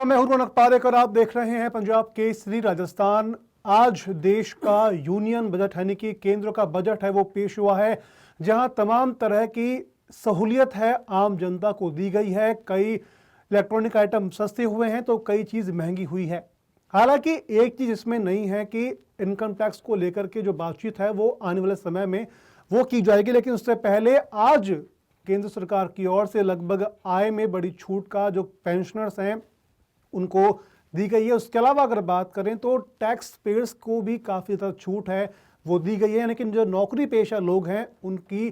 मैं हूं रौनक पारेकर, आप देख रहे हैं पंजाब केसरी राजस्थान। आज देश का यूनियन बजट यानी कि केंद्र का बजट है वो पेश हुआ है, जहां तमाम तरह की सहूलियत है आम जनता को दी गई है। कई इलेक्ट्रॉनिक आइटम सस्ते हुए हैं तो कई चीज़ महंगी हुई है। हालांकि एक चीज़ इसमें नहीं है कि इनकम टैक्स को लेकर के जो बातचीत है वो आने वाले समय में वो की जाएगी, लेकिन उससे पहले आज केंद्र सरकार की ओर से लगभग आय में बड़ी छूट का जो पेंशनर्स हैं उनको दी गई है। उसके अलावा अगर बात करें तो टैक्स पेयर्स को भी काफ़ी ज़्यादा छूट है वो दी गई है, लेकिन जो नौकरी पेशा लोग हैं उनकी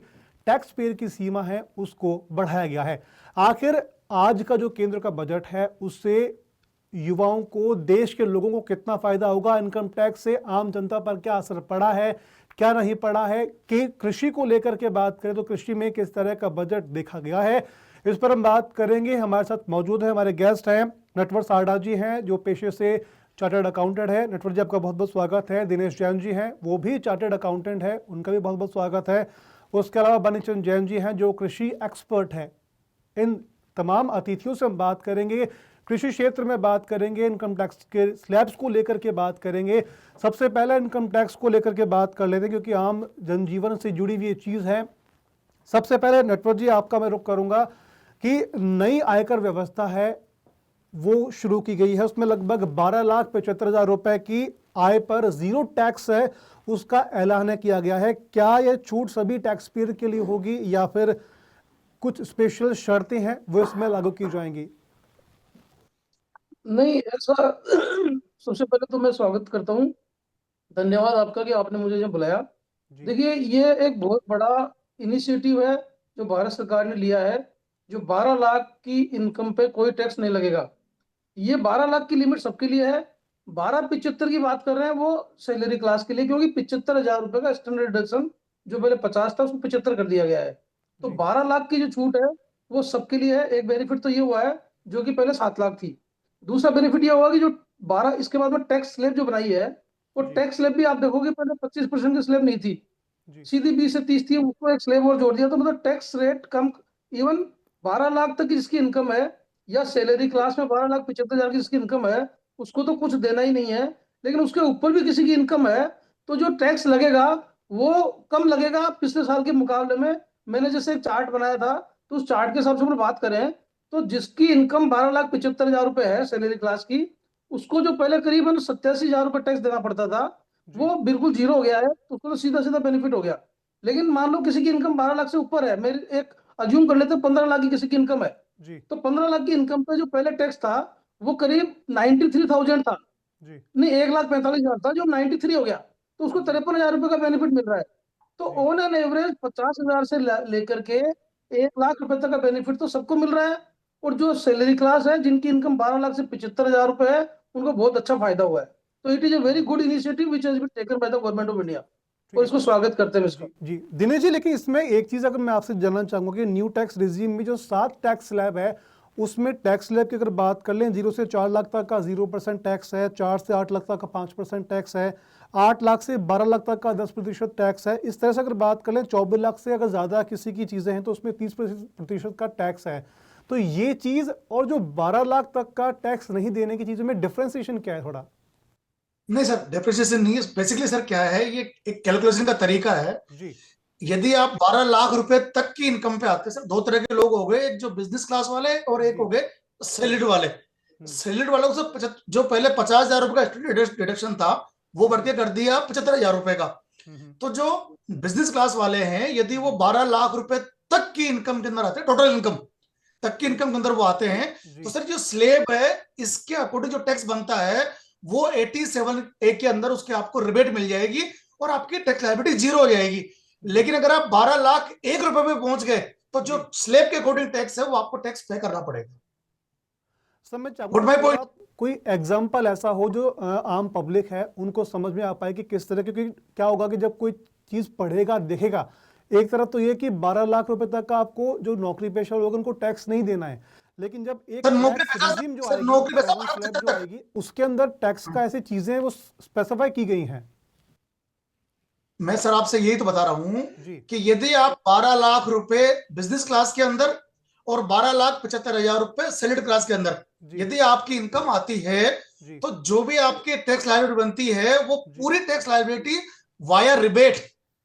टैक्स पेयर की सीमा है उसको बढ़ाया गया है। आखिर आज का जो केंद्र का बजट है उससे युवाओं को, देश के लोगों को कितना फायदा होगा, इनकम टैक्स से आम जनता पर क्या असर पड़ा है, क्या नहीं पड़ा है, कि कृषि को लेकर के बात करें तो कृषि में किस तरह का बजट देखा गया है, इस पर हम बात करेंगे। हमारे साथ मौजूद है, हमारे गेस्ट हैं नटवर सारडा जी हैं जो पेशे से चार्टर्ड अकाउंटेंट है। नटवर जी आपका बहुत बहुत स्वागत है। दिनेश जैन जी हैं वो भी चार्टर्ड अकाउंटेंट है, उनका भी बहुत बहुत स्वागत है। उसके अलावा बनीचंद जैन जी हैं जो कृषि एक्सपर्ट हैं। इन तमाम अतिथियों से हम बात करेंगे, कृषि क्षेत्र में बात करेंगे, इनकम टैक्स के स्लैब्स को लेकर के बात करेंगे। सबसे पहले इनकम टैक्स को लेकर के बात कर लेते हैं क्योंकि आम जनजीवन से जुड़ी हुई ये चीज़ है। सबसे पहले नटवर जी आपका मैं रुख करूंगा कि नई आयकर व्यवस्था है वो शुरू की गई है, उसमें लगभग 12,75,000 रुपए की आय पर जीरो टैक्स है उसका ऐलान किया गया है। क्या यह छूट सभी टैक्स पेयर के लिए होगी या फिर कुछ स्पेशल शर्तें हैं वो इसमें लागू की जाएंगी? नहीं, ऐसा सबसे पहले तो मैं स्वागत करता हूँ। धन्यवाद आपका कि आपने मुझे यहाँ बुलाया। जी देखिए, ये एक बहुत बड़ा इनिशिएटिव है जो भारत सरकार ने लिया है। जो 12 लाख की इनकम पे कोई टैक्स नहीं लगेगा। ये 12 लाख की लिमिट सबके लिए है। 12,75 की बात कर रहे हैं वो सैलरी क्लास के लिए, क्योंकि 75,000 रुपए का स्टैंडर्ड डिडक्शन जो पहले 50 था उसको 75 कर दिया गया है। तो जी 12 लाख की जो छूट है वो सबके लिए है। एक बेनिफिट तो ये हुआ है जो कि पहले 7 लाख थी। दूसरा बेनिफिट ये हुआ कि जो 12 इसके बाद में टैक्स स्लैब जो बनाई है वो जी टैक्स स्लैब भी आप देखोगे पहले 25% की स्लैब नहीं थी, जी सीधी 20 से 30 थी, उसको एक स्लैब और जोड़ दिया। तो मतलब टैक्स रेट कम। इवन 12 लाख तक की जिसकी इनकम है या सैलरी क्लास में 12,75,000 की जिसकी इनकम है उसको तो कुछ देना ही नहीं है। लेकिन उसके ऊपर भी किसी की इनकम है तो जो टैक्स लगेगा वो कम लगेगा पिछले साल के मुकाबले में। मैंने जैसे एक चार्ट बनाया था तो उस चार्ट के हिसाब से हम बात करें तो जिसकी इनकम 12,75,000 रुपए है सैलरी क्लास की, उसको जो पहले करीबन 87,000 रुपए टैक्स देना पड़ता था जी वो बिल्कुल जीरो हो गया है। तो उसको तो सीधा सीधा बेनिफिट हो गया। लेकिन मान लो किसी की इनकम 12 लाख से ऊपर है, मेरी एक अज्यूम कर लेते हैं 15 लाख की किसी की इनकम है, जी तो 15 लाख की इनकम पे जो पहले टैक्स था वो करीब 93,000 था। जी नहीं, 1,45,000 था जो 93 हो गया। तो उसको जी 53,000 रुपए का बेनिफिट मिल रहा है। तो जी ऑन एन एवरेज 50,000 से लेकर के 1 लाख रुपए तक का बेनिफिट तो सबको मिल रहा है। और जो सैलरी क्लास है जिनकी इनकम 12 लाख से 75,000 रुपए है उनको बहुत अच्छा फायदा हुआ है। तो it is a very good initiative which has been taken by the government of India. ठीक और है। इसको स्वागत करते हैं इसका। जी जी दिनेश जी, लेकिन इसमें एक चीज़ अगर मैं आपसे जानना चाहूँगा कि न्यू टैक्स रिजीम में जो 7 टैक्स स्लैब है उसमें टैक्स स्लैब की अगर बात कर लें, 0 से 4 लाख तक का 0% टैक्स है, 4 से 8 लाख तक का 5% टैक्स है, 8 लाख से 12 लाख तक का 10% टैक्स है। इस तरह से अगर बात कर लें 24 लाख से अगर ज़्यादा किसी की चीज़ें हैं तो उसमें 30% का टैक्स है। तो ये चीज़ और जो 12 लाख तक का टैक्स नहीं देने की चीज़ों में डिफ्रेंसिएशन क्या है थोड़ा? नहीं सर, डेप्रिसिएशन नहीं है। बेसिकली सर क्या है, ये एक कैलकुलेशन का तरीका है। जी यदि आप 12 लाख रुपए तक की इनकम पे आते हैं सर, दो तरह के लोग हो गए, एक जो बिजनेस क्लास वाले और एक जी हो गए सैलरीड वाले। हम्म सैलरीड वालों को जो पहले 50,000 रुपए का डिडक्शन था वो बढ़ जी के कर दिया 75,000 रुपए का। हम्म तो जो बिजनेस क्लास वाले हैं यदि वो 12 लाख रुपए तक की इनकम के अंदर आते हैं, टोटल इनकम तक की इनकम के अंदर वो आते हैं, तो जी सर जो स्लेब है इसके अकॉर्डिंग जो टैक्स बनता है वो 87A के अंदर उसके आपको रिबेट मिल जाएगी और आपकी टैक्स लायबिलिटी जीरो हो जाएगी। जी लेकिन अगर आप 12 लाख 1 रुपए पे पहुंच गए तो जो जी स्लेब के अकॉर्डिंग टैक्स है वो आपको टैक्स पे करना पड़ेगा। सर मैं चाहूंगा गुड माई थोड़ा पॉइंट। कोई एग्जाम्पल ऐसा हो जो आम पब्लिक है उनको समझ में आ पाए कि किस तरह, क्योंकि क्या होगा कि जब कोई चीज पढ़ेगा देखेगा, एक तरफ तो ये कि 12 लाख रुपए तक का आपको जो नौकरी पेशा लोग उनको टैक्स नहीं देना है, लेकिन जब एक सर नौकरी टैक्स पैसा, रिजीम जो सर आएगी, नौकरी पैसा सेवन 12 स्लैब तक जो तक। आएगी उसके अंदर टैक्स का ऐसी चीजें वो स्पेसिफाई की गई हैं। मैं सर आपसे यही तो बता रहा हूं जी कि यदि आप 12 लाख रुपए बिजनेस क्लास के अंदर और 12,75,000 रुपए सैलरी क्लास के अंदर जी यदि आपकी इनकम आती है जी तो जो भी आपकी टैक्स लायबिलिटी बनती है वो जी पूरी टैक्स लायबिलिटी वाया रिबेट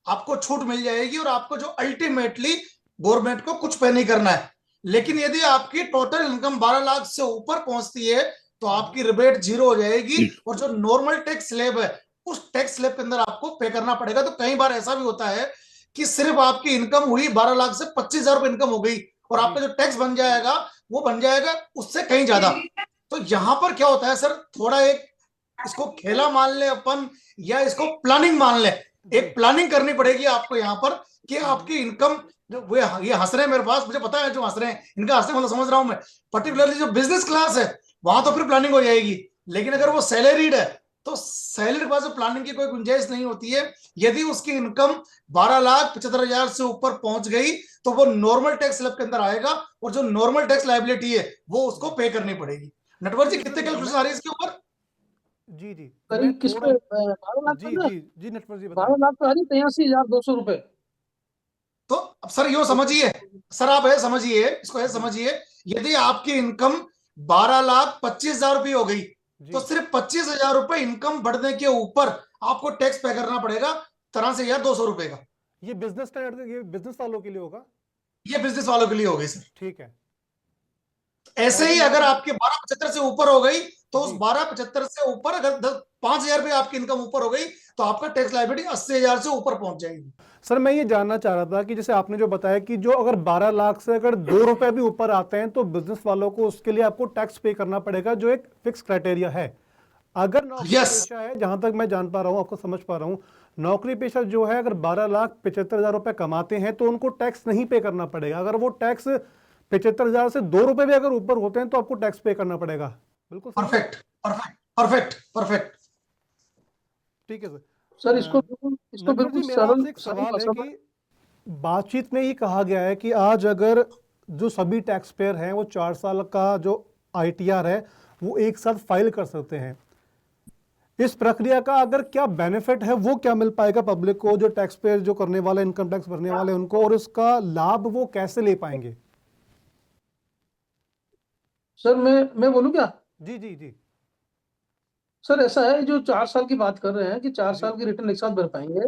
आपको छूट मिल जाएगी और आपको जो अल्टीमेटली गवर्नमेंट को कुछ पे नहीं करना है। लेकिन यदि आपकी टोटल इनकम 12 लाख से ऊपर पहुंचती है तो आपकी रिबेट जीरो हो जाएगी और जो नॉर्मल टैक्स स्लैब है उस टैक्स स्लैब के अंदर आपको पे करना पड़ेगा। तो कई बार ऐसा भी होता है कि सिर्फ आपकी इनकम हुई 12 लाख से 25,000 रुपए इनकम हो गई और आपका जो टैक्स बन जाएगा वो बन जाएगा उससे कहीं ज्यादा। तो यहां पर क्या होता है सर, थोड़ा एक इसको खेला मान ले अपन या इसको प्लानिंग मान ले, एक प्लानिंग करनी पड़ेगी आपको यहाँ पर कि आपकी इनकम जो वो ये हंस रहे हैं मेरे पास, मुझे पता है जो हंस रहे हैं इनका हंसने मतलब समझ रहा हूं मैं, पर्टिकुलरली जो बिजनेस क्लास है वहां तो फिर प्लानिंग हो जाएगी। लेकिन अगर वो सैलरीड है तो सैलरी के पास प्लानिंग की कोई गुंजाइश नहीं होती है। यदि उसकी इनकम 12,75,000 से ऊपर पहुंच गई तो वो नॉर्मल टैक्स स्लैब के अंदर आएगा और जो नॉर्मल टैक्स लायबिलिटी है वो उसको पे करनी पड़ेगी। नटवर जी कितने कैलकुलेशन आ रही है इसके ऊपर? जी जी मैं करीब किस थोड़ा पे 12 लाख जी पर ना? जी जी नटवर जी 12 बताएं। लाख तो आ रही 83,200 रुपए। तो अब सर यो समझिए, सर आप ये समझिए, इसको ये समझिए, यदि आपकी इनकम 12,25,000 रुपये हो गई तो जी सिर्फ 25,000 रुपए इनकम बढ़ने के ऊपर आपको टैक्स पे करना पड़ेगा 83,200 रुपए का। ये बिजनेस स्टैंडर्ड, ये बिजनेस वालों के लिए होगा। ये बिजनेस वालों के लिए हो गई सर। ठीक है। ऐसे और ही अगर अगर नॉर्मल आपके 12,75 से ऊपर हो गई तो उस जी 12,75 से ऊपर अगर 5,000 रुपये आपकी इनकम ऊपर हो गई तो आपका टैक्स लायबिलिटी 80,000 से ऊपर पहुंच जाएगी। सर मैं ये जानना चाह रहा था कि जैसे आपने जो बताया कि जो अगर 12 लाख से अगर 2 रुपए भी ऊपर आते हैं तो बिजनेस वालों को उसके लिए आपको टैक्स पे करना पड़ेगा, जो एक फिक्स क्राइटेरिया है। अगर नौकरी यस, पेशा है, जहां तक मैं जान पा रहा हूं, आपको समझ पा रहा हूं, नौकरी पेशा जो है अगर 12,75,000 रुपए कमाते हैं तो उनको टैक्स नहीं पे करना पड़ेगा। अगर वो टैक्स 75,000 से 2 रुपए भी अगर ऊपर होते हैं तो आपको टैक्स पे करना पड़ेगा। बिल्कुल सही है? Perfect perfect perfect perfect. ठीक है सर। सर अ, इसको नटवर बिल्कुल जी मेरा सरल आपसे एक सरल सवाल है भाषा में। कि बातचीत में ही कहा गया है कि आज अगर जो सभी टैक्स पेयर हैं वो 4 साल का जो ITR है वो एक साथ फाइल कर सकते हैं। इस प्रक्रिया का अगर क्या बेनिफिट है, वो क्या मिल पाएगा पब्लिक को, जो टैक्स पेयर जो करने वाले, इनकम टैक्स भरने वाले उनको, और इसका लाभ वो कैसे ले पाएंगे? सर मैं बोलूं क्या? जी जी जी सर ऐसा है, जो 4 साल की बात कर रहे हैं कि चार जी साल की रिटर्न एक साथ भर पाएंगे,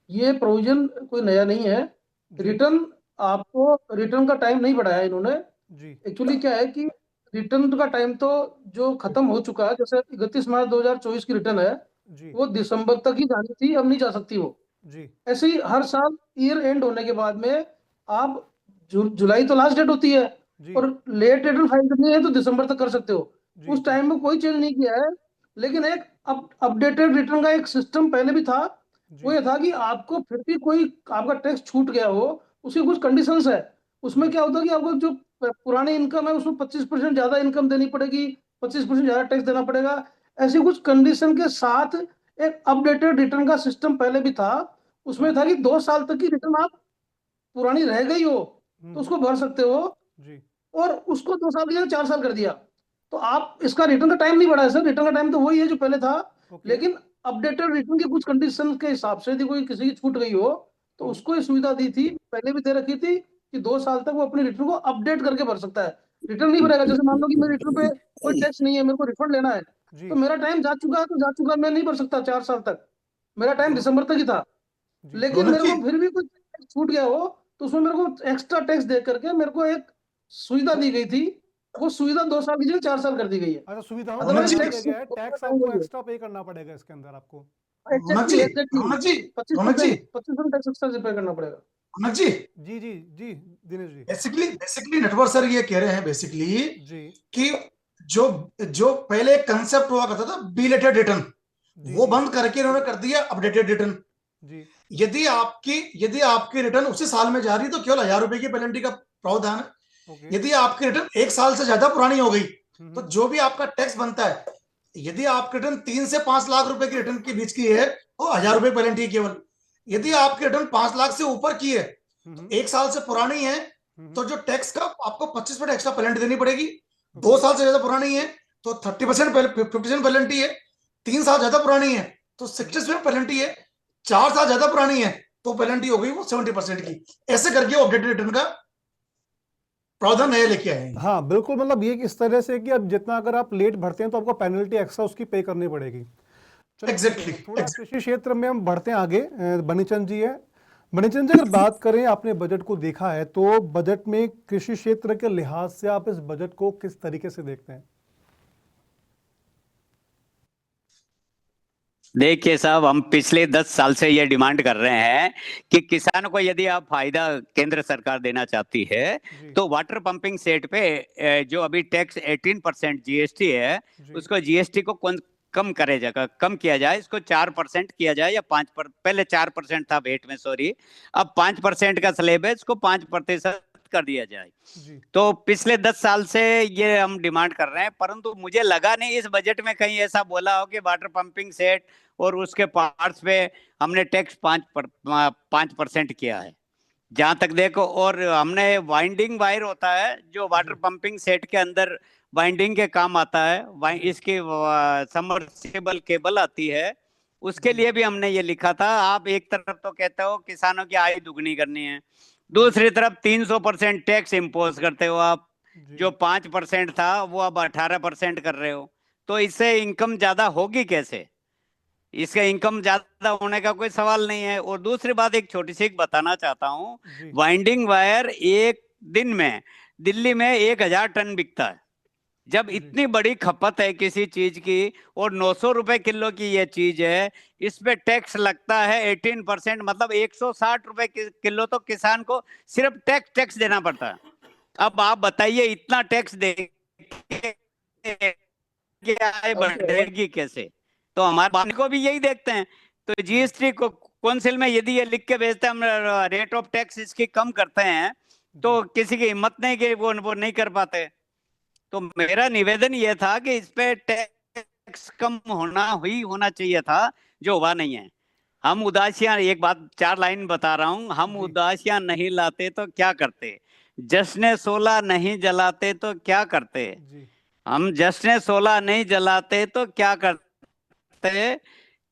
ये प्रोविजन कोई नया नहीं है। जी रिटर्न आपको रिटर्न का टाइम नहीं बढ़ाया इन्होंने। जी एक्चुअली क्या है कि रिटर्न का टाइम तो जो खत्म हो चुका है, जैसे 31 मार्च 2024 की रिटर्न है, जी वो दिसंबर तक ही जानी थी, अब नहीं जा सकती वो। जी ऐसे ही हर साल ईयर एंड होने के बाद में आप जुलाई तो लास्ट डेट होती है, जी और लेट रिटर्न फाइल करनी है तो दिसंबर तक कर सकते हो। जी उस जी टाइम में कोई चेंज नहीं किया है। लेकिन एक अपडेटेड रिटर्न का एक सिस्टम पहले भी था। वो जी ये था कि आपको फिर भी कोई आपका टैक्स छूट गया हो, उसकी कुछ कंडीशंस है। उसमें जी क्या होता है कि आपको जो पुरानी इनकम है उसमें 25% ज्यादा इनकम देनी पड़ेगी, 25% ज्यादा टैक्स देना पड़ेगा। ऐसी कुछ कंडीशन के साथ एक अपडेटेड रिटर्न का सिस्टम पहले भी था। उसमें हाँ था कि 2 साल तक की रिटर्न आप पुरानी रह गई हो तो उसको भर सकते हो, जी और उसको 2 साल की जगह 4 साल कर दिया। तो आप इसका रिटर्न का टाइम नहीं बढ़ा है सर, रिटर्न का टाइम तो वही है जो पहले था। ओके लेकिन अपडेटेड रिटर्न की कुछ कंडीशन के हिसाब से यदि कोई किसी की छूट गई हो तो उसको ये सुविधा दी थी, पहले भी दे रखी थी, कि 2 साल तक वो अपनी रिटर्न को अपडेट करके भर सकता है। रिटर्न नहीं भरेगा, जैसे मान लो कि मेरे रिटर्न पे कोई टैक्स नहीं है, मेरे को रिफंड लेना है, तो जी मेरा टाइम जा चुका है तो जा चुका है, मैं नहीं भर सकता 4 साल तक। मेरा टाइम रो- दिसंबर तक ही था। जी लेकिन रोनक मेरे जी, को फिर भी कुछ टैक्स छूट गया हो तो उसमें मेरे को एक्स्ट्रा टैक्स दे करके मेरे को एक सुविधा दी गई थी। वो सुविधा 2 साल की जगह 4 साल कर दी गई है। अच्छा, सुविधाओं का रोनक अदरवाइज जी, नाम दिया टैक्स गया है, टैक्स आपको एक्स्ट्रा पे करना पड़ेगा इसके अंदर आपको। रोनक एग्जैक्टली जी, एग्जैक्टली रोनक जी, पच्चीस रोनक जी, परसेंट 25% टैक्स एक्स्ट्रा पे करना पड़ेगा। रोनक जी, जी जी जी Dinesh ji basically basically Natwar sir ये कह रहे हैं बेसिकली जी कि जो जो पहले कंसेप्ट हुआ करता था बिलेटेड रिटर्न, जी वो जी बंद करके इन्होंने कर दिया अपडेटेड रिटर्न। जी यदि आपकी रिटर्न उसी साल में जा रही है तो केवल 1,000 रुपए की पेनल्टी का प्रावधान है। ओके यदि आपकी रिटर्न 1 साल से ज्यादा पुरानी हो गई तो हम्म जो भी आपका टैक्स बनता है, यदि आपकी रिटर्न 3 से 5 लाख रुपए की रिटर्न के बीच की है तो 1,000 रुपए पेनल्टी है केवल। यदि आपकी रिटर्न 5 लाख से ऊपर की है, हम्म 1 साल से पुरानी है, हम्म तो जो टैक्स का आपको 25% एक्स्ट्रा पेनल्टी देनी पड़ेगी। दो ओके साल से ज्यादा पुरानी है तो 30%, 50% पेनल्टी है। 3 साल ज्यादा पुरानी है तो 60% पेनल्टी है। 4 साल ज्यादा पुरानी है तो पेनल्टी हो गई वो 70% की। ऐसे करके वो अपडेटेड रिटर्न का प्रावधान नया लेके आए हैं। हाँ बिल्कुल, मतलब ये इस तरह से कि अब जितना अगर आप लेट भरते हैं तो आपको पेनल्टी एक्स्ट्रा उसकी पे करनी पड़ेगी। चलिए एग्जैक्टली थोड़ा कृषि क्षेत्र में हम बढ़ते हैं आगे। बनीचंद जी है। बनीचंद जी, अगर बात करें, आपने बजट को देखा है तो बजट में कृषि क्षेत्र के लिहाज से आप इस बजट को किस तरीके से देखते हैं? देखिए साहब, हम पिछले 10 साल से ये डिमांड कर रहे हैं कि किसानों को यदि आप फायदा केंद्र सरकार देना चाहती है जी तो वाटर पंपिंग सेट पे जो अभी टैक्स 18% जीएसटी है, जी उसको जीएसटी को कम किया जाए, इसको 4% किया जाए या 5%। पहले 4% था वेट में, सॉरी, अब 5% का स्लैब है, इसको 5% कर दिया जाए। जी तो पिछले 10 साल से ये हम डिमांड कर रहे हैं, परंतु मुझे लगा नहीं इस बजट में कहीं ऐसा बोला हो कि वाटर पंपिंग सेट और उसके पार्ट्स पे हमने टैक्स 5% किया है। जहां तक देखो, और हमने वाइंडिंग वायर होता है जो वाटर जी पंपिंग सेट के अंदर वाइंडिंग के काम आता है, जी इसकी सबमर्सिबल केबल आती है, उसके जी लिए भी हमने ये लिखा था। आप एक तरफ तो कहते हो किसानों की आय दुगनी करनी है, जी दूसरी तरफ 300% टैक्स इम्पोज करते हो आप। जी जो 5% था वो अब 18% कर रहे हो, तो इससे इनकम ज्यादा होगी कैसे? इसका इनकम ज्यादा होने का कोई सवाल नहीं है। और दूसरी बात, एक छोटी सी बताना चाहता हूँ, जी वाइंडिंग वायर एक दिन में दिल्ली में 1000 टन बिकता है। जब जी इतनी बड़ी खपत है किसी चीज की और 900 रुपए किलो की ये चीज है, इस पे टैक्स लगता है 18%, मतलब 160 रुपए किलो तो किसान को सिर्फ टैक्स देना पड़ता है। अब आप बताइए, इतना टैक्स दे के आय बढ़ेगी कैसे? तो हमारे बाप को भी यही देखते हैं। तो जीएसटी को काउंसिल में यदि ये लिख के भेजते हैं हम रेट ऑफ टैक्स इसकी कम करते हैं, तो किसी की हिम्मत नहीं कि वो नहीं कर पाते। तो मेरा निवेदन ये था कि इस पे टैक्स कम होना चाहिए था, जो हुआ नहीं है। हम उदासियां, एक बात 4 लाइन बता रहा हूं, हम जी उदासियां नहीं लाते तो क्या करते, जश्न 16 नहीं जलाते तो क्या करते, जी हम जश्न 16 नहीं जलाते तो क्या करते,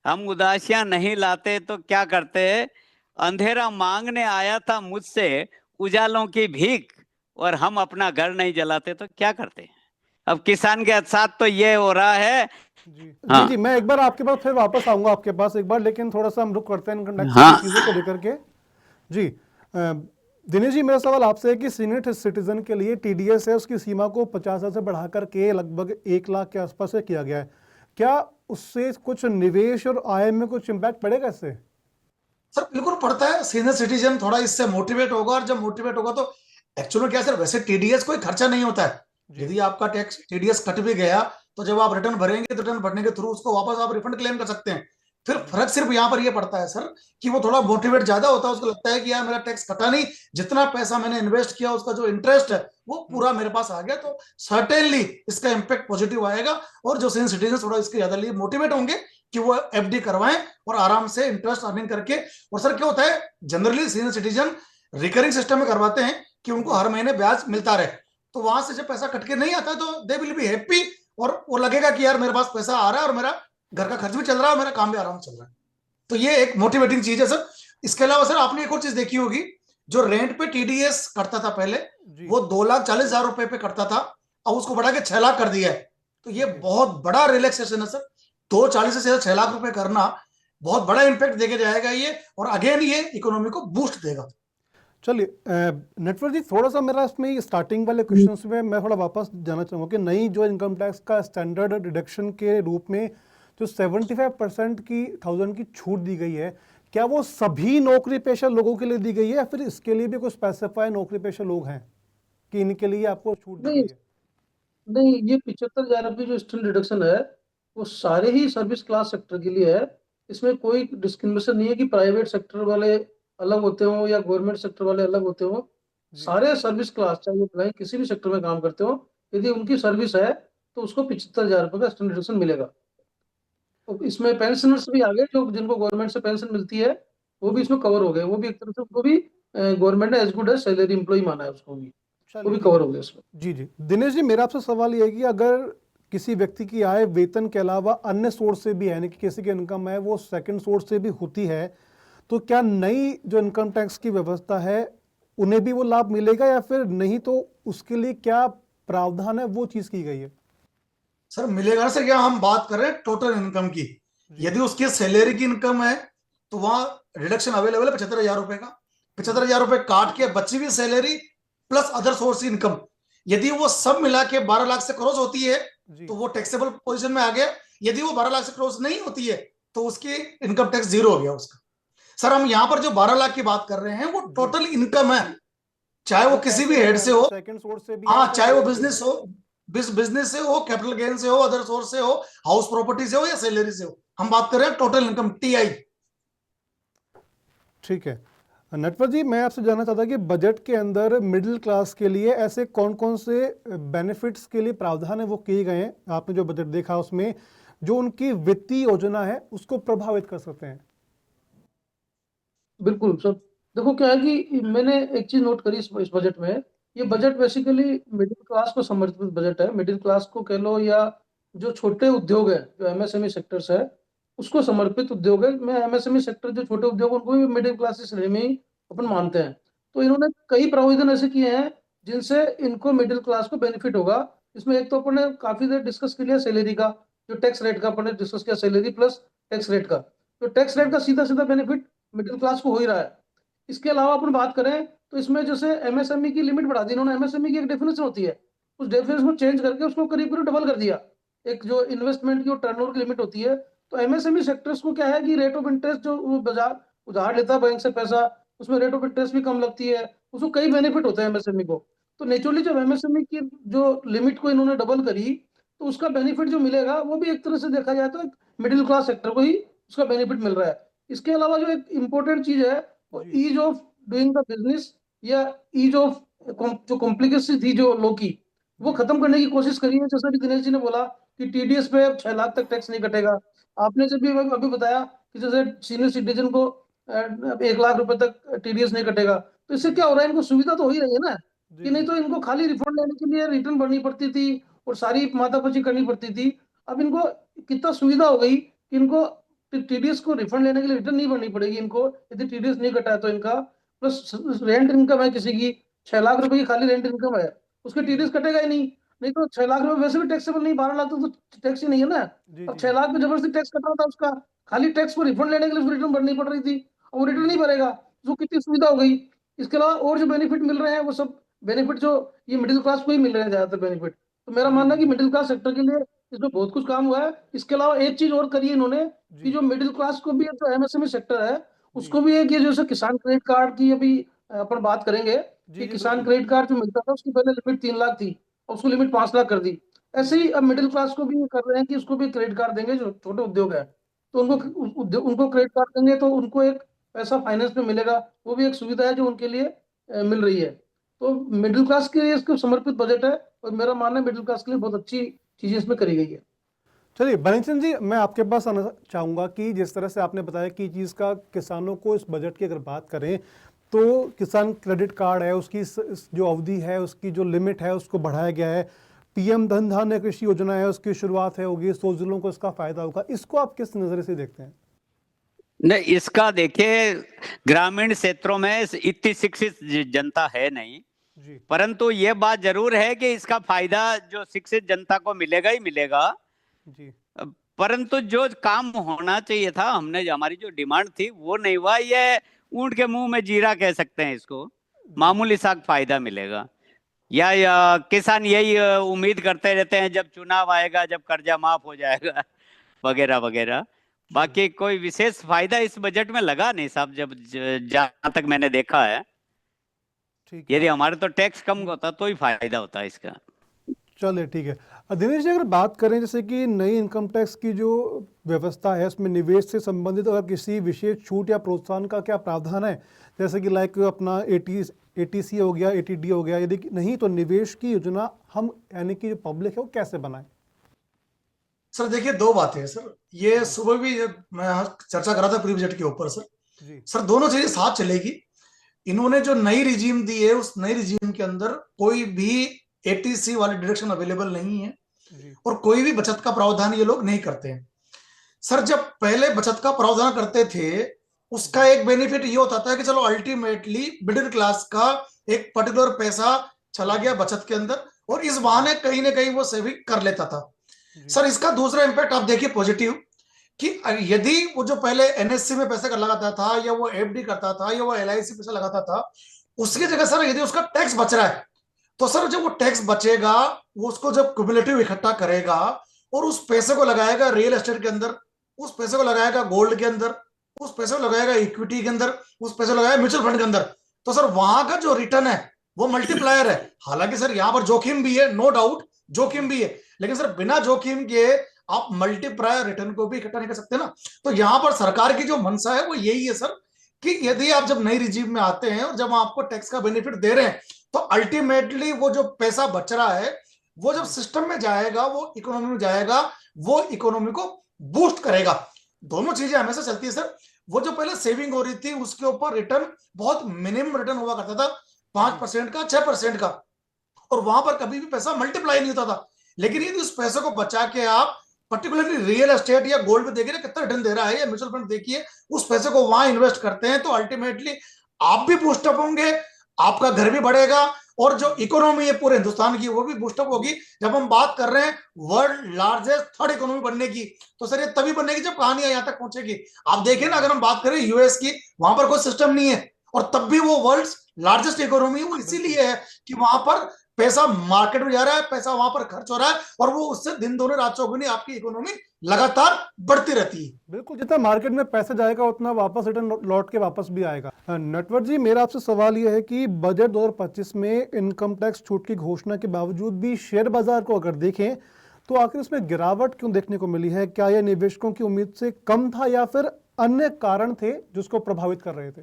हम उदासियां नहीं लाते तो क्या करते, अंधेरा मांगने आया था मुझसे उजालों की भीख, और हम अपना घर नहीं जलाते तो क्या करते। अब किसान के साथ तो ये हो रहा है। जी जी हाँ जी, मैं एक बार आपके पास फिर वापस आऊंगा आपके पास एक बार, लेकिन थोड़ा सा हम रुक करते हैं इनकम टैक्स की चीज़ों को हाँ लेकर के। जी दिनेश जी, मेरा सवाल आपसे है कि सीनियर सिटीजन के लिए टीडीएस है, उसकी सीमा को 50,000 से बढ़ा करके लगभग 1 लाख के आसपास से किया गया है। क्या उससे कुछ निवेश और आय में कुछ इम्पैक्ट पड़ेगा इससे? सर बिल्कुल पड़ता है। सीनियर सिटीजन थोड़ा इससे मोटिवेट होगा, और जब मोटिवेट होगा तो एक्चुअली क्या सर, वैसे टीडीएस कोई खर्चा नहीं होता है। जी यदि आपका टैक्स टीडीएस कट भी गया तो जब आप रिटर्न भरेंगे तो रिटर्न भरने के थ्रू उसको वापस आप रिफंड क्लेम कर सकते हैं। फिर फर्क सिर्फ यहाँ पर ये पड़ता है सर कि वो थोड़ा मोटिवेट ज्यादा होता है, उसको लगता है कि यार मेरा टैक्स कटा नहीं, जितना पैसा मैंने इन्वेस्ट किया उसका जो इंटरेस्ट है वो पूरा मेरे पास आ गया, तो सर्टेनली इसका इम्पैक्ट पॉजिटिव आएगा। और जो सीनियर सिटीजन थोड़ा इसके ज्यादा लिए मोटिवेट होंगे कि वो एफडी करवाएं और आराम से इंटरेस्ट अर्निंग करके। और सर क्या होता है, generally senior citizen recurring system में करवाते हैं कि उनको हर महीने ब्याज मिलता रहे, तो वहां से जब पैसा कट के नहीं आता तो दे विल बी हैप्पी, और वो लगेगा कि यार मेरे पास पैसा आ रहा है और मेरा घर का खर्च भी चल रहा है और मेरा काम भी आराम से चल रहा है। तो ये एक मोटिवेटिंग चीज है सर। इसके अलावा सर आपने एक और चीज देखी होगी, जो रेंट पे टीडीएस करता था पहले, जी वो 2,40,000 रुपए पे करता था, अब उसको बढ़ा के 6 लाख कर दिया है। तो ये बहुत बड़ा रिलैक्सेशन है सर। 2,40,000 से 6 लाख रुपए करना बहुत बड़ा इंपैक्ट देके जाएगा ये, और अगेन ये इकोनॉमी को बूस्ट देगा। चलिए नटवर जी, थोड़ा सा मेरा इसमें स्टार्टिंग वाले क्वेश्चंस में मैं थोड़ा वापस जाना चाहूँगा कि नई जो इनकम टैक्स का स्टैंडर्ड डिडक्शन के रूप में जो 75% की 1000 की छूट दी गई है, क्या वो सभी नौकरी पेशा लोगों के लिए दी गई है या फिर इसके लिए भी कुछ स्पेसिफाई नौकरी पेशा लोग हैं कि इनके लिए आपको छूट दी नहीं गई है? नहीं, ये 75,000 की जो स्टैंड डिडक्शन है वो सारे ही सर्विस क्लास सेक्टर के लिए है। इसमें कोई डिस्क्रिमिनेशन नहीं है कि प्राइवेट सेक्टर वाले अलग होते हो या गवर्नमेंट सेक्टर वाले अलग होते हो। जी सारे सर्विस क्लास, चाहे वो बैंक किसी भी सेक्टर में काम करते हो, यदि उनकी सर्विस है तो उसको 75,000 रुपये का स्टैंड डिडक्शन मिलेगा। तो इसमें पेंशनर्स भी आ गए, जो जिनको गवर्नमेंट से पेंशन मिलती है वो भी इसमें कवर हो गए। वो भी एक तरह से उनको भी गवर्नमेंट ने as good as salary employ माना है उसको भी, वो चलिए भी ठीक कवर है। हो गए इसमें। जी जी दिनेश जी, मेरा आपसे सवाल ये है कि अगर किसी व्यक्ति की आय वेतन के अलावा अन्य सोर्स से भी है, यानी कि किसी की इनकम है वो सेकंड सोर्स से भी होती है, तो क्या नई जो इनकम टैक्स की व्यवस्था है उन्हें भी वो लाभ मिलेगा या फिर नहीं, तो उसके लिए क्या प्रावधान है वो चीज की गई है? सर मिलेगा ना सर, क्या हम बात कर रहे हैं टोटल इनकम की। यदि उसकी सैलरी की इनकम है तो वहां रिडक्शन अवेलेबल है 75,000 रुपए का। 75,000 रुपए काट के बची हुई salary plus other source income, यदि वो सब मिला के 12 लाख से क्रॉस होती है जी। तो वो टैक्सेबल पोजीशन में आ गया। यदि वो 12 लाख से क्रॉस नहीं होती है तो उसकी इनकम टैक्स जीरो हो गया उसका। सर हम यहां पर जो 12 लाख की बात कर रहे हैं वो टोटल इनकम है, चाहे वो किसी भी हेड से हो। सेकंड सोर्स से भी हाँ, है, चाहे वो बिजनेस हो, बिजनेस से हो, कैपिटल गेन से हो, अदर सोर्स से हो, हाउस प्रॉपर्टी से हो या सैलरी से हो, हम बात कर रहे हैं टोटल इनकम टीआई। ठीक है। नटवर जी, मैं आपसे जानना चाहता कि बजट के अंदर मिडिल क्लास के लिए ऐसे कौन कौन से बेनिफिट्स के लिए प्रावधान है वो किए गए हैं, आपने जो बजट देखा उसमें, जो उनकी वित्तीय योजना है उसको प्रभावित कर सकते हैं? बिल्कुल सर। देखो क्या है कि मैंने एक चीज नोट करी इस बजट में। ये बजट बेसिकली मिडिल क्लास को समर्पित बजट है। मिडिल क्लास को कह लो या जो छोटे उद्योग है, जो एमएसएमई सेक्टर्स है, उसको समर्पित उद्योग है। मैं एमएसएमई सेक्टर जो छोटे उद्योग हैं, उनको भी मिडिल क्लास की श्रेणी में ही अपन मानते हैं। तो इन्होंने कई प्रावधान ऐसे किए हैं जिनसे इनको मिडिल क्लास को बेनिफिट होगा। इसमें एक तो अपन ने काफी देर डिस्कस किया सैलरी का, जो टैक्स रेट का अपन ने डिस्कस किया, सैलरी प्लस टैक्स रेट का। तो टैक्स रेट का सीधा सीधा बेनिफिट मिडिल क्लास को हो ही रहा है। इसके अलावा अपन बात करें तो इसमें जैसे एमएसएमई की लिमिट बढ़ा दी इन्होंने। एमएसएमई की एक डेफिनेशन होती है, उस डेफिनेशन को चेंज करके उसको करीब करीब डबल कर दिया। एक जो इन्वेस्टमेंट की और टर्नओवर की लिमिट होती है, तो एमएसएमई सेक्टर्स को क्या है कि रेट ऑफ इंटरेस्ट जो वो बाजार उधार लेता है बैंक से पैसा, उसमें रेट ऑफ इंटरेस्ट भी कम लगती है, उसको कई बेनिफिट होते हैं एमएसएमई को। तो नेचुरली जब एमएसएमई की जो लिमिट को इन्होंने डबल करी, तो उसका बेनिफिट जो मिलेगा वो भी एक तरह से देखा जाए तो मिडिल क्लास सेक्टर को ही उसका बेनिफिट मिल रहा है। इसके अलावा जो एक इम्पोर्टेंट चीज है वो ease of doing the business, या ईज ऑफ जो कॉम्प्लिकेसी थी जो लो की, वो खत्म करने की कोशिश करी है। जैसा कि दिनेश जी ने बोला कि टीडीएस पे अब 6 लाख तक टैक्स नहीं कटेगा। आपने जब भी अभी बताया कि जैसे सीनियर सिटीजन को 1 लाख रुपए तक टीडीएस नहीं कटेगा, तो इससे क्या हो रहा है, इनको सुविधा तो हो ही रही है ना। कि नहीं तो इनको खाली रिफंड लेने के लिए रिटर्न भरनी पड़ती थी और सारी मातापची करनी पड़ती थी। अब इनको कितना सुविधा हो गई कि इनको टीडीएस को रिफंड लेने के लिए रिटर्न नहीं भरनी पड़ेगी इनको, यदि टीडीएस नहीं कटा है तो इनका। प्लस रेंट इनकम है किसी की 6 लाख रुपए की खाली रेंट इनकम है, उसके टीडीएस कटेगा ही नहीं। नहीं तो 6 लाख रुपए वैसे भी टैक्सेबल नहीं, 12 लाख तो टैक्स ही नहीं है ना। अब 6 लाख पे जबरदस्ती टैक्स कट रहा था उसका, खाली टैक्स को रिफंड लेने के लिए रिटर्न भरनी पड़ रही थी, और वो रिटर्न नहीं भरेगा, तो कितनी सुविधा हो गई। इसके अलावा और जो बेनिफिट मिल रहे हैं वो सब बेनिफिट जो ये मिडिल क्लास को ही मिल रहे हैं ज्यादातर बेनिफिट। तो मेरा मानना है कि मिडिल क्लास सेक्टर के लिए इसमें बहुत कुछ काम हुआ है। इसके अलावा एक चीज और करी है इन्होंने कि जो मिडिल क्लास को भी जो एमएसएमई सेक्टर है उसको भी एक ये जैसे किसान क्रेडिट कार्ड की अभी अपन बात करेंगे कि किसान क्रेडिट कार्ड जो मिलता था उसकी पहले लिमिट 3 लाख थी और उसको लिमिट 5 लाख कर दी। ऐसे ही अब मिडिल क्लास को भी ये कर रहे हैं कि उसको भी क्रेडिट कार्ड देंगे जो छोटे उद्योग है, तो उनको क्रेडिट कार्ड देंगे तो उनको एक पैसा फाइनेंस में मिलेगा। वो भी एक सुविधा है जो उनके लिए मिल रही है। तो मिडिल क्लास के लिए इसको समर्पित बजट है और मेरा मानना है मिडिल क्लास के लिए बहुत अच्छी चीजें इसमें करी गई है। चलिए बनिंसन जी, मैं आपके पास आना चाहूँगा कि जिस तरह से आपने बताया कि चीज़ का किसानों को इस बजट की अगर बात करें तो किसान क्रेडिट कार्ड है, उसकी जो अवधि है, उसकी जो लिमिट है उसको बढ़ाया गया है। पीएम धन धान्य कृषि योजना है, उसकी शुरुआत है होगी, 100 जिलों को इसका फायदा होगा। इसको आप किस नज़रिए से देखते हैं? नहीं, इसका देखिए ग्रामीण क्षेत्रों में इतनी शिक्षित जनता है नहीं, जी परंतु ये बात जरूर है कि इसका फायदा जो शिक्षित जनता को मिलेगा ही मिलेगा। जी परंतु जो काम होना चाहिए था, हमने हमारी जो डिमांड थी वो नहीं हुआ। ये ऊंट के मुंह में जीरा कह सकते हैं इसको, मामूली सा फायदा मिलेगा। या किसान यही उम्मीद करते रहते हैं जब चुनाव आएगा, जब कर्जा माफ हो जाएगा वगैरह वगैरह। बाकी कोई विशेष फायदा इस बजट में लगा नहीं साहब, जब जहां तक मैंने देखा है। ठीक है, यदि हमारे तो टैक्स कम होता तो ही फायदा होता इसका। चलिए ठीक है। दिनेश जी, अगर बात करें जैसे कि नई इनकम टैक्स की जो व्यवस्था है उसमें निवेश से संबंधित अगर किसी विशेष छूट या प्रोत्साहन का क्या प्रावधान है, जैसे कि लाइक अपना एटीसी हो गया, एटीडी हो गया, यदि नहीं तो निवेश की योजना हम यानी कि जो पब्लिक है वो कैसे बनाए? सर देखिए, दो बातें हैं सर। ये सुबह भी मैं चर्चा कर रहा था प्री बजट के ऊपर सर। जी सर दोनों चीजें साथ चलेगी। इन्होंने जो नई रिजीम दी है उस नई रिजीम के अंदर कोई भी एटीसी वाली डिडक्शन अवेलेबल नहीं है जी और कोई भी बचत का प्रावधान ये लोग नहीं करते हैं। सर जब पहले बचत का प्रावधान करते थे उसका एक बेनिफिट ये होता था कि चलो अल्टीमेटली मिडिल क्लास का एक पर्टिकुलर पैसा चला गया बचत के अंदर, और इस बहाने कहीं ना कहीं वो सेविंग कर लेता था। सर इसका दूसरा इंपैक्ट आप देखिए पॉजिटिव, कि यदि वो जो पहले एनएससी में पैसे लगाता था, या वो एफडी करता था, या वो एलआईसी पैसा लगाता था, उसकी जगह सर यदि उसका टैक्स बच रहा है, तो सर जब वो टैक्स बचेगा, वो उसको जब क्युमुलेटिव इकट्ठा करेगा और उस पैसे को लगाएगा रियल एस्टेट के अंदर, उस पैसे को लगाएगा गोल्ड के अंदर, उस पैसे को लगाएगा इक्विटी के अंदर, उस पैसे को लगाएगा म्यूचुअल फंड के अंदर, तो सर वहां का जो रिटर्न है वो मल्टीप्लायर है। हालांकि सर यहाँ पर जोखिम भी है, नो डाउट जोखिम भी है, लेकिन सर बिना जोखिम के आप मल्टीप्लायर रिटर्न को भी इकट्ठा नहीं कर सकते ना। तो यहाँ पर सरकार की जो मंशा है वो यही है सर, कि यदि आप जब नई रिजीम में आते हैं और जब आपको टैक्स का बेनिफिट दे रहे हैं, तो अल्टीमेटली वो जो पैसा बच रहा है वो जब सिस्टम में जाएगा, वो इकोनॉमी में जाएगा, वो इकोनॉमी को बूस्ट करेगा। दोनों चीजें हमेशा चलती है सर। वो जो पहले सेविंग हो रही थी उसके ऊपर रिटर्न बहुत मिनिमम रिटर्न हुआ करता था, 5% का, 6% का, और वहां पर कभी भी पैसा मल्टीप्लाई नहीं होता था। लेकिन यदि उस पैसे को बचा के आप पर्टिकुलरली रियल एस्टेट या गोल्ड पे देखिए ना कितना रिटर्न दे रहा है, या म्यूचुअल फंड देखिए, उस पैसे को वहां इन्वेस्ट करते हैं, तो अल्टीमेटली आप भी बूस्टअप होंगे, आपका घर भी बढ़ेगा, और जो इकोनॉमी है पूरे हिंदुस्तान की वो भी बूस्टअप होगी। जब हम बात कर रहे हैं वर्ल्ड लार्जेस्ट थर्ड इकोनॉमी बनने की, तो सर ये तभी बनेगी जब कहानियां यहां तक पहुंचेगी। आप देखिए ना, अगर हम बात करें यूएस की, वहां पर कोई सिस्टम नहीं है, और तब भी वो वर्ल्ड लार्जेस्ट इकोनॉमी है। वो इसीलिए है कि वहां पर पैसा मार्केट में जा रहा है, पैसा वहां पर खर्च हो रहा है, और वो उससे दिन दोने रात चौगुनी आपकी इकोनॉमी लगातार बढ़ती रहती है। बिल्कुल, जितना मार्केट में पैसा जाएगा उतना वापस रिटर्न लौट के वापस भी आएगा। नटवर जी, मेरा आपसे सवाल यह है कि बजट 2025 में इनकम टैक्स छूट की घोषणा के बावजूद भी शेयर बाजार को अगर देखें तो आखिर इसमें गिरावट क्यों देखने को मिली है? क्या यह निवेशकों की उम्मीद से कम था, या फिर अन्य कारण थे जिसको प्रभावित कर रहे थे?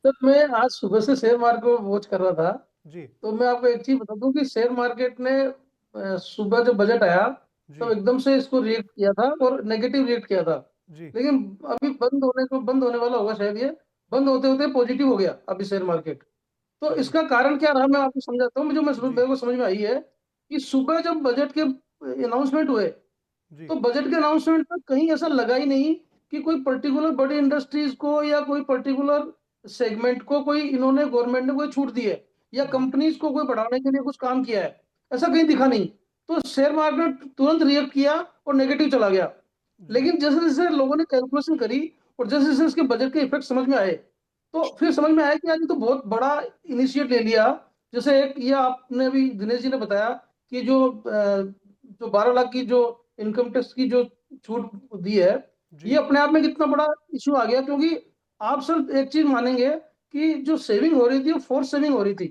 सर मैं आज सुबह से शेयर मार्केट को वॉच कर रहा था, जी तो मैं आपको एक चीज बता दूं कि शेयर मार्केट ने सुबह जब बजट आया जी तब एकदम से इसको रिएक्ट किया था और नेगेटिव रिएक्ट किया था। जी लेकिन अभी बंद होने वाला होगा शायद, ये बंद होते होते पॉजिटिव हो गया अभी शेयर मार्केट। तो जी इसका कारण क्या रहा मैं आपको समझाता हूँ। जी मेरे को समझ में आई है कि सुबह जब बजट के अनाउंसमेंट हुए, जी तो बजट के अनाउंसमेंट में कहीं ऐसा लगा ही नहीं कि कोई पर्टिकुलर बड़ी इंडस्ट्रीज को या कोई पर्टिकुलर सेगमेंट को कोई इन्होंने गवर्नमेंट ने कोई छूट दी है, या कंपनीज को कोई बढ़ाने के लिए कुछ काम किया है, ऐसा कहीं दिखा नहीं। तो शेयर मार्केट तुरंत रिएक्ट किया और नेगेटिव चला गया। लेकिन जैसे जैसे लोगों ने कैलकुलेशन करी और जैसे जैसे इसके बजट के इफेक्ट समझ में आए, तो फिर समझ में आया कि यार ये तो बहुत बड़ा इनिशिएट ले लिया। जैसे एक ये आपने अभी दिनेश जी ने बताया कि जो 12 लाख की जो इनकम टैक्स की जो छूट दी है, जी ये अपने आप में कितना बड़ा इशू आ गया। क्योंकि आप सिर्फ एक चीज मानेंगे कि जो सेविंग हो रही थी वो फोर्स सेविंग हो रही थी।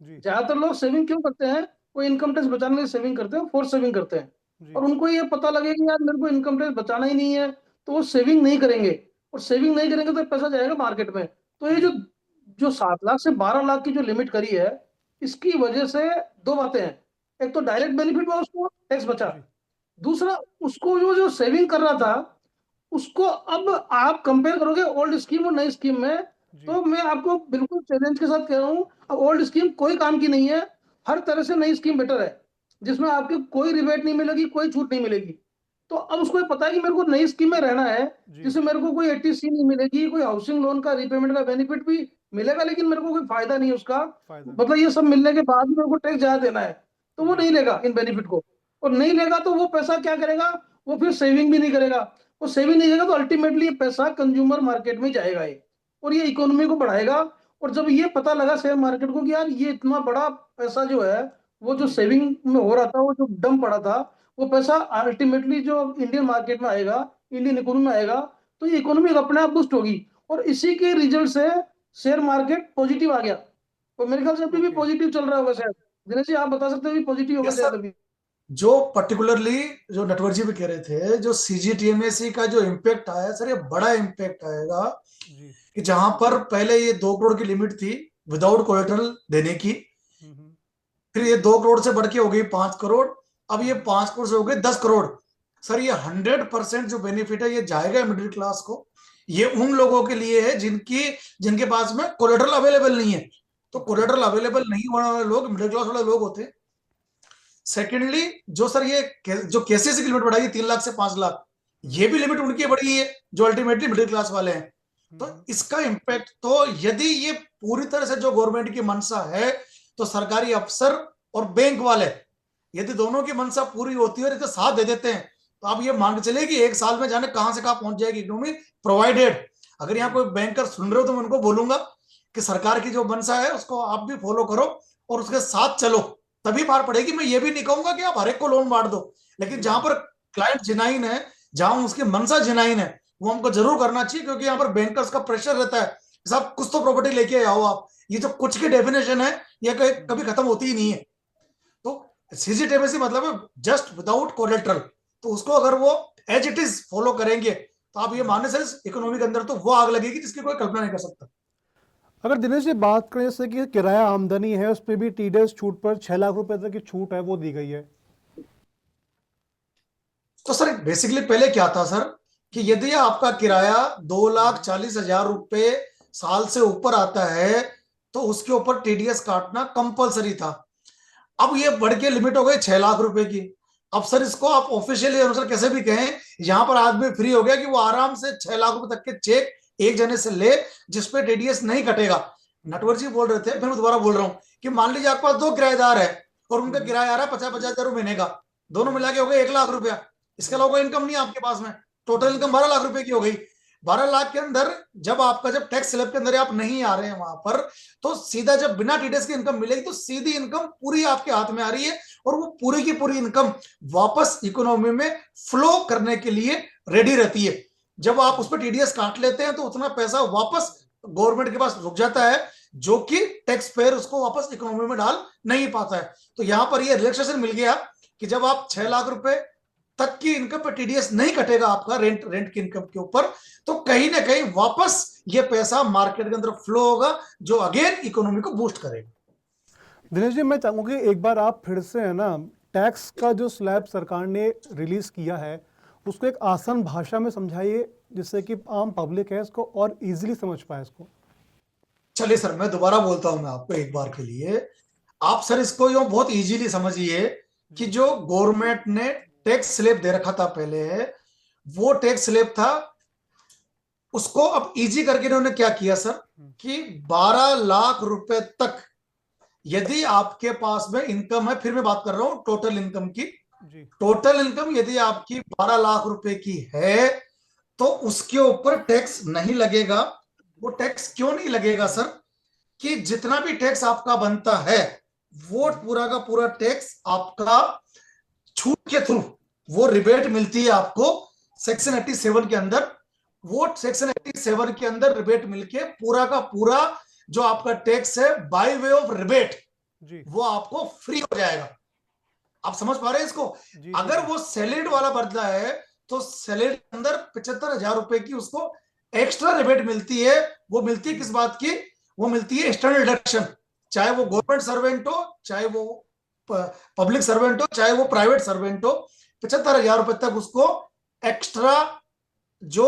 जी ज्यादातर लोग सेविंग क्यों करते हैं? वो इनकम टैक्स बचाने के लिए सेविंग करते हैं, फोर्स सेविंग करते हैं। जी और उनको ये पता लगे कि यार मेरे को इनकम टैक्स बचाना ही नहीं है, तो वो सेविंग नहीं करेंगे। और सेविंग नहीं करेंगे तो पैसा जाएगा मार्केट में। तो ये जो जो 7 लाख से 12 लाख की जो लिमिट करी है, इसकी वजह से दो बातें हैं। एक तो डायरेक्ट बेनिफिट हुआ, उसको टैक्स बचा। जी दूसरा, उसको जो जो सेविंग कर रहा था उसको अब आप कंपेयर करोगे ओल्ड स्कीम और नई स्कीम में, जी तो मैं आपको बिल्कुल चैलेंज के साथ कह रहा हूँ, अब ओल्ड स्कीम कोई काम की नहीं है। हर तरह से नई स्कीम बेटर है, जिसमें आपकी कोई रिबेट नहीं मिलेगी, कोई छूट नहीं मिलेगी। तो अब उसको ये पता है कि मेरे को नई स्कीम में रहना है, जी जिसमें मेरे को कोई 80C नहीं मिलेगी, कोई हाउसिंग लोन का रीपेमेंट का बेनिफिट भी मिलेगा, लेकिन मेरे को कोई फायदा नहीं है उसका। फायदा नहीं। मतलब ये सब मिलने के बाद भी मेरे को टैक्स ज्यादा देना है, तो वो जी नहीं लेगा इन बेनिफिट को। और नहीं लेगा तो वो पैसा क्या करेगा? वो फिर सेविंग भी नहीं करेगा। वो सेविंग नहीं करेगा तो अल्टीमेटली ये पैसा कंज्यूमर मार्केट में जाएगा ये, और ये इकोनॉमी को बढ़ाएगा। और जब ये पता लगा शेयर मार्केट को कि यार ये इतना बड़ा पैसा जो है, वो जो सेविंग में हो रहा था, वो जो डम पड़ा था, वो पैसा अल्टीमेटली जो इंडियन मार्केट में आएगा, इंडियन इकोनॉमी में आएगा, तो ये इकोनॉमी अपने आप बूस्ट होगी। और इसी के रिजल्ट से शेयर मार्केट पॉजिटिव आ गया। और मेरे ख्याल से अभी भी ओके पॉजिटिव चल रहा होगा शायद। दिनेश जी आप बता सकते हैं पॉजिटिव होगा यस शायद सर। अभी। जो पर्टिकुलरली जो नटवर जी भी कह रहे थे, जो सीजीटीएमएसी का जो इम्पैक्ट आया सर, ये बड़ा इम्पैक्ट आएगा। जी कि जहां पर पहले ये 2 करोड़ की लिमिट थी विदाउट कोलेटरल देने की, हम्म फिर ये 2 करोड़ से बढ़ के हो गई 5 करोड़, अब ये 5 करोड़ से हो गई 10 करोड़। सर ये 100% जो बेनिफिट है ये जाएगा मिडिल क्लास को। ये उन लोगों के लिए है जिनके पास में कोलेटरल अवेलेबल नहीं है। तो कोलेटरल अवेलेबल नहीं होने वाले लोग मिडिल क्लास वाले लोग होते हैं। सेकेंडली जो सर ये जो केसीसी की लिमिट बढ़ाई 3 लाख से 5 लाख, ये भी लिमिट उनकी बढ़ी है जो अल्टीमेटली मिडिल क्लास वाले हैं। तो इसका इम्पैक्ट, तो यदि ये पूरी तरह से जो गवर्नमेंट की मंशा है, तो सरकारी अफसर और बैंक वाले यदि दोनों की मंशा पूरी होती है और इसका साथ दे देते हैं, तो आप ये मान के चलिए कि एक साल में जाने कहां से कहां पहुंच जाएगी इकोनॉमी, प्रोवाइडेड अगर यहाँ कोई बैंकर सुन रहे हो तो मैं उनको बोलूंगा कि सरकार की जो मंशा है उसको आप भी फॉलो करो और उसके साथ चलो, तभी पार पड़ेगी। मैं ये भी नहीं कहूंगा कि आप हर एक को लोन बांट दो, लेकिन जहां पर क्लाइंट जिनाइन है, जहां उसकी मंशा जिनाइन है, वो हमको जरूर करना चाहिए, क्योंकि यहाँ पर बैंकर्स का प्रेशर रहता है, साहब कुछ तो प्रॉपर्टी लेके आओ आप। ये जो कुछ की डेफिनेशन है ये कभी खत्म होती ही नहीं है। तो सीजीटीएमएसी मतलब है जस्ट विदाउट कोलेटरल, तो उसको अगर वो एज इट इज फॉलो करेंगे तो आप ये मानने से इकोनॉमी के अंदर तो वो आग लगेगी जिसकी कोई कल्पना नहीं कर सकता। अगर दिनेश जी बात करें जैसे कि किराया आमदनी है उस पर भी टीडीएस छूट पर 6 लाख रुपए तक की छूट है वो दी गई है। तो सर बेसिकली पहले क्या था सर कि यदि आपका किराया 2,40,000 रुपए साल से ऊपर आता है तो उसके ऊपर टीडीएस काटना कंपलसरी था। अब ये बढ़ के लिमिट हो गई 6 लाख रुपए की। अब सर इसको आप ऑफिशियली अनुसार कैसे भी कहें, यहां पर आदमी फ्री हो गया कि वो आराम से 6 लाख रुपए तक के चेक एक जने से ले जिसपे टीडीएस नहीं कटेगा। नटवर जी बोल रहे थे, फिर मैं दोबारा बोल रहा हूं कि मान लीजिए आपके पास 2 किराएदार है और उनका किराया आ रहा है 50,000 महीने का, दोनों मिला के हो गए 1 लाख रुपया, इसके अलावा कोई इनकम नहीं है आपके पास में, टोटल इनकम 12 लाख रुपए की हो गई। 12 लाख के अंदर जब आपका जब टैक्स स्लैब के अंदर आप नहीं आ रहे हैं वहां पर, तो सीधा जब बिना टीडीएस की इनकम मिलेगी तो सीधी इनकम पूरी आपके हाथ में आ रही है और वो पूरी की पूरी इनकम वापस इकोनॉमी में फ्लो करने के लिए रेडी रहती है। जब आप उस पर टीडीएस काट लेते हैं तो उतना पैसा वापस गवर्नमेंट के पास रुक जाता है, जो कि टैक्स पेयर उसको वापस इकोनॉमी में डाल नहीं पाता है। तो यहां पर ये रिलैक्सेशन मिल गया कि जब आप 6 लाख रुपए तक की इनकम पर टीडीएस नहीं कटेगा आपका रेंट की इनकम के ऊपर, तो कहीं ना कहीं वापस ये पैसा मार्केट के अंदर फ्लो होगा जो अगेन इकोनॉमी को बूस्ट करेगा। दिनेश जी मैं चाहूंगा कि एक बार आप फिर से है ना टैक्स का जो स्लैब सरकार ने रिलीज किया है उसको एक आसान भाषा में समझाइए जिससे कि आम पब्लिक है इसको और इजीली समझ पाए इसको। चलिए सर मैं दोबारा बोलता हूं मैं आपको एक बार के लिए, आप सर इसको यूं बहुत इजीली समझिए कि जो गवर्नमेंट ने टैक्स स्लैब दे रखा था पहले, वो टैक्स स्लैब था, उसको अब इजी करके इन्होंने क्या किया सर कि 12 लाख रुपए तक यदि आपके पास में इनकम है, फिर मैं बात कर रहा हूं टोटल इनकम की, टोटल इनकम यदि आपकी 12 लाख रुपए की है तो उसके ऊपर टैक्स नहीं लगेगा। वो टैक्स क्यों नहीं लगेगा सर कि जितना भी टैक्स आपका बनता है वो पूरा का पूरा टैक्स आपका छूट के थ्रू वो रिबेट मिलती है आपको सेक्शन 87 के अंदर। वो सेक्शन 87 के अंदर रिबेट मिलके पूरा का पूरा जो आपका टैक्स है बाय वे ऑफ रिबेट वो आपको फ्री हो जाएगा। आप समझ पा रहे हैं इसको? अगर वो सैलरीड वाला बदला है तो सैलरी के अंदर 75,000 रुपए की उसको एक्स्ट्रा रिबेट मिलती है। वो मिलती है किस बात की? वो मिलती है एक्सटर्नल डिडक्शन, चाहे वो गवर्नमेंट सर्वेंट हो, चाहे वो पब्लिक सर्वेंट हो, चाहे वो प्राइवेट सर्वेंट हो। 75,000 रुपए तक उसको एक्स्ट्रा जो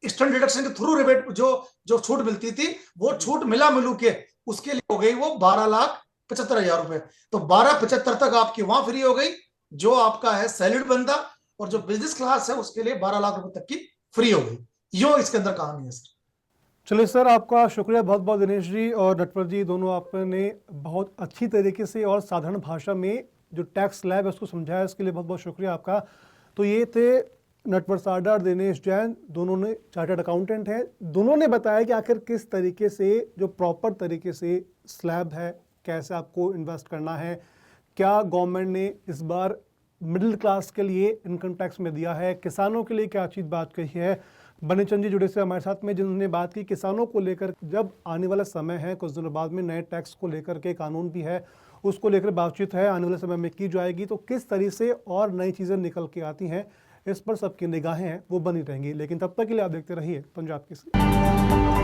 एक्सटर्नल डिडक्शन के थ्रू रिबेट जो छूट मिलती थी वो छूट मिला मिलू के उसके लिए हो गई वो 12,75,000 रुपए। तो 12,75 तक आपकी वहां फ्री हो गई जो आपका है सैलरीड बंदा, और जो बिजनेस क्लास है उसके लिए 12 लाख रुपए तक की फ्री हो गई। यो इसके अंदर कहानी है सर। चलिए सर आपका शुक्रिया बहुत बहुत दिनेश जी और नटवर जी, दोनों आपने बहुत अच्छी तरीके से और साधारण भाषा में जो टैक्स स्लैब है उसको समझाया, इसके लिए बहुत बहुत शुक्रिया आपका। तो ये थे नटवर साडा और दिनेश जैन, दोनों ने चार्टर्ड अकाउंटेंट हैं। दोनों ने बताया कि आखिर किस तरीके से जो प्रॉपर तरीके से स्लैब है, कैसे आपको इन्वेस्ट करना है, क्या गवर्नमेंट ने इस बार मिडिल क्लास के लिए इनकम टैक्स में दिया है, किसानों के लिए क्या चीज़ बात कही है। बनीचंद जी जुड़े से हमारे साथ में जिन्होंने बात की किसानों को लेकर, जब आने वाला समय है कुछ दिनों बाद में नए टैक्स को लेकर के कानून भी है, उसको लेकर बातचीत है आने वाले समय में की जाएगी, तो किस तरीके से और नई चीज़ें निकल के आती हैं इस पर सबकी निगाहें हैं वो बनी रहेंगी। लेकिन तब तक के लिए आप देखते रहिए पंजाब केसरी।